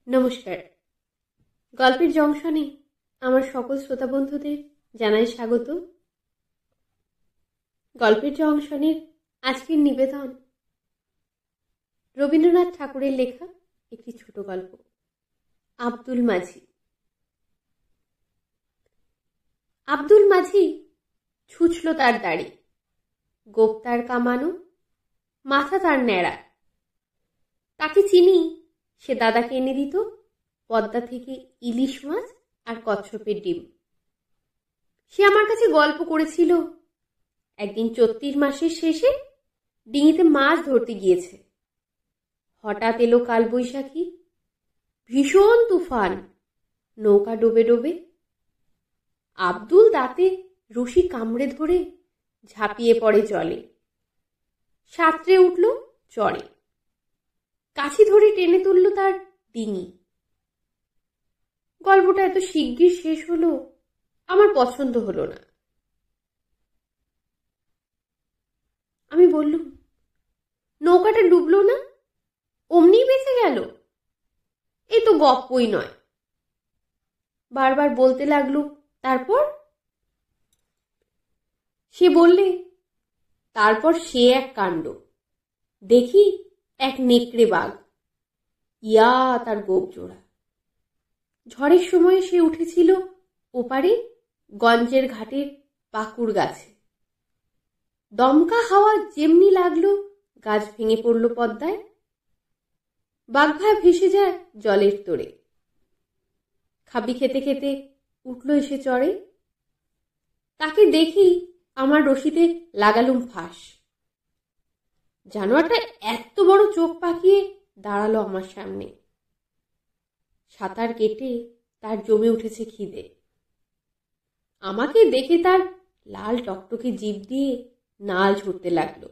নমস্কার। গল্পের জংশনে আমার সকল শ্রোতা বন্ধুদের জানাই স্বাগত। গল্পের জংশনের আজকের নিবেদন রবীন্দ্রনাথ ঠাকুরের লেখা একটি ছোট গল্প, আব্দুল মাঝি। আব্দুল মাঝি ছুঁচল তার দাড়ি, গোঁফ তার কামানো, মাথা তার ন্যাড়া। তাকে চিনি, সে দাদাকে এনে দিত পদ্মা থেকে ইলিশ মাছ আর কচ্ছপের ডিম। সে আমার কাছে গল্প করেছিল একদিন চৈত্র মাসের শেষে ডিঙিতে মাছ ধরতে গিয়েছে। হঠাৎ এলো কালবৈশাখী, ভীষণ তুফান, নৌকা ডোবে ডোবে। আব্দুল দাঁতে রশি কামড়ে ধরে ঝাঁপিয়ে পড়ে জলে, সাঁতরে উঠল চড়ে। কাছি ধরে টেনে তুলল তার ডিঙি। গল্পটা এত শিগগির শেষ হলো, আমার পছন্দ হলো না। আমি বললুম, নৌকাটা ডুবলো না, অমনি বেঁচে গেল? এই তো গপ্পই নয়। বারবার বলতে লাগলো, তারপর? সে বললে, তারপর সে এক কাণ্ড। দেখি এক নেকড়ে বাঘ, ইয়া তার গোপ জোড়া। ঝড়ের সময় সে উঠেছিল ওপারে গঞ্জের ঘাটের পাকুড় গাছে। দমকা হাওয়া যেমনি লাগলো, গাছ ভেঙে পড়ল পদ্মায়। বাঘ ভেসে যায় জলের তোড়ে। খাবি খেতে খেতে উঠল এসে চড়ে। তাকে দেখি আমার রশিতে লাগালুম ফাঁস। জানোয়ারটা এত বড় চোখ পাকিয়ে দাঁড়ালো আমার সামনে। সাঁতার কেটে তার জমে উঠেছে খিদে। আমাকে দেখে তার লাল টকটকে জিভ দিয়ে নাল ঝরতে লাগলো।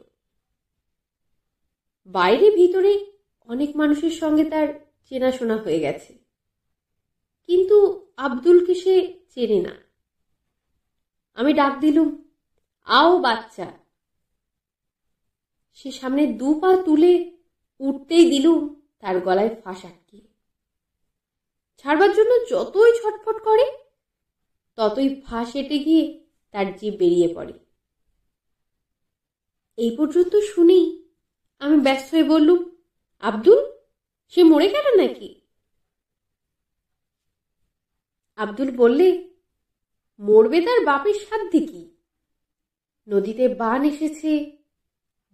বাইরে ভিতরে অনেক মানুষের সঙ্গে তার চেনাশোনা হয়ে গেছে, কিন্তু আব্দুলকে সে চেনে না। আমি ডাক দিলুম, আও বাচ্চা। সে সামনে 2 পা তুলে উঠতেই দিলুম তার গলায় ফাঁস আটকিয়ে। ছাড়বার জন্য যতই ছটফট করে, ততই ফাঁস এঁটে গিয়ে তার জিভ বেরিয়ে পড়ে। এই পর্যন্ত শুনেই আমি ব্যস্ত হয়ে বললুম, আব্দুল, সে মরে গেল নাকি? আব্দুল বললে, মরবে তার বাপের সাধ্যে কি? নদীতে বান এসেছে,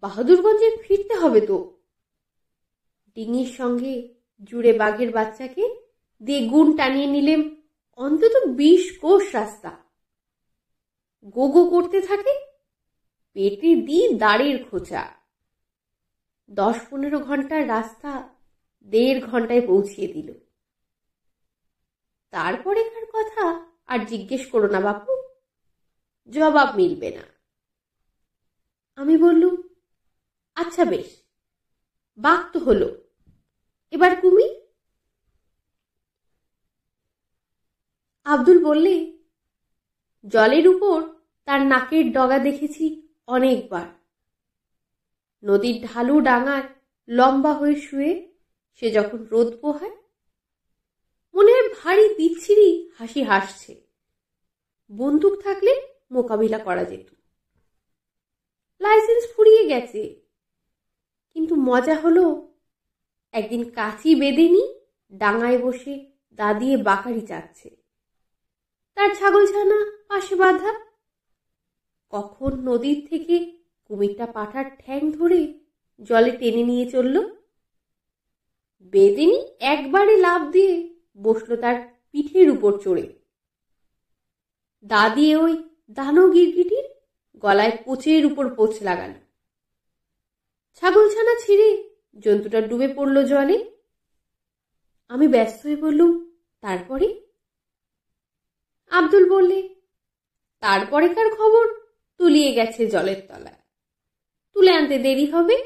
বাহাদুরগঞ্জে ফিরতে হবে তো। ডিঙির সঙ্গে জুড়ে বাঘের বাচ্চাকে দিয়ে গুণ টানিয়ে নিলেম অন্তত 20 কোষ রাস্তা। গো গো করতে থাকে, পেটে দিয়ে দাঁড়ের খোঁচা। 10-15 ঘন্টার রাস্তা 1.5 ঘন্টায় পৌঁছিয়ে দিল। তারপরেকার কথা আর জিজ্ঞেস করো না বাপু, জবাব মিলবে না। আমি বললুম, আচ্ছা বেশ, বাঘ তো হলো, এবার কুমির? আব্দুল বললে, জলের উপর তার নাকের ডগা দেখেছি অনেকবার। নদীর ঢালু ডাঙায় লম্বা হয়ে শুয়ে সে যখন রোদ পোহায়, মনে হয় ভারী বিচ্ছিরি হাসি হাসছে। বন্দুক থাকলে মোকাবিলা করা যেত। লাইসেন্স ফুরিয়ে গেছে, কিন্তু মজা হলো, একদিন কাঁচি বেঁধে নি ডাঙায় বসে দা দিয়ে বাকারি চাচ্ছে। তার ছাগলছানা পাশে বাঁধা। কখন নদীর থেকে কুমিরটা পাঠার ঠ্যাং ধরে জলে টেনে নিয়ে চলল। বেদেনি একবারে লাফ দিয়ে বসলো তার পিঠের উপর চড়ে। দা দিয়ে ওই দানো গিরগিটির গলায় পোচের উপর পোচ লাগাল। ছাগলছানা ছিঁড়ে জন্তুটা ডুবে পড়ল জলে। আমি ব্যস্ত হয়ে বললুম, তারপরে? আব্দুল বললে, তারপরেকার খবর তলিয়ে গেছে জলের তলায়, তুলে আনতে দেরি হবে।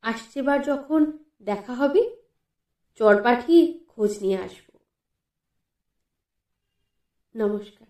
আসছেবার যখন দেখা হবে, চর পাঠিয়ে খোঁজ নিয়ে আসব। নমস্কার।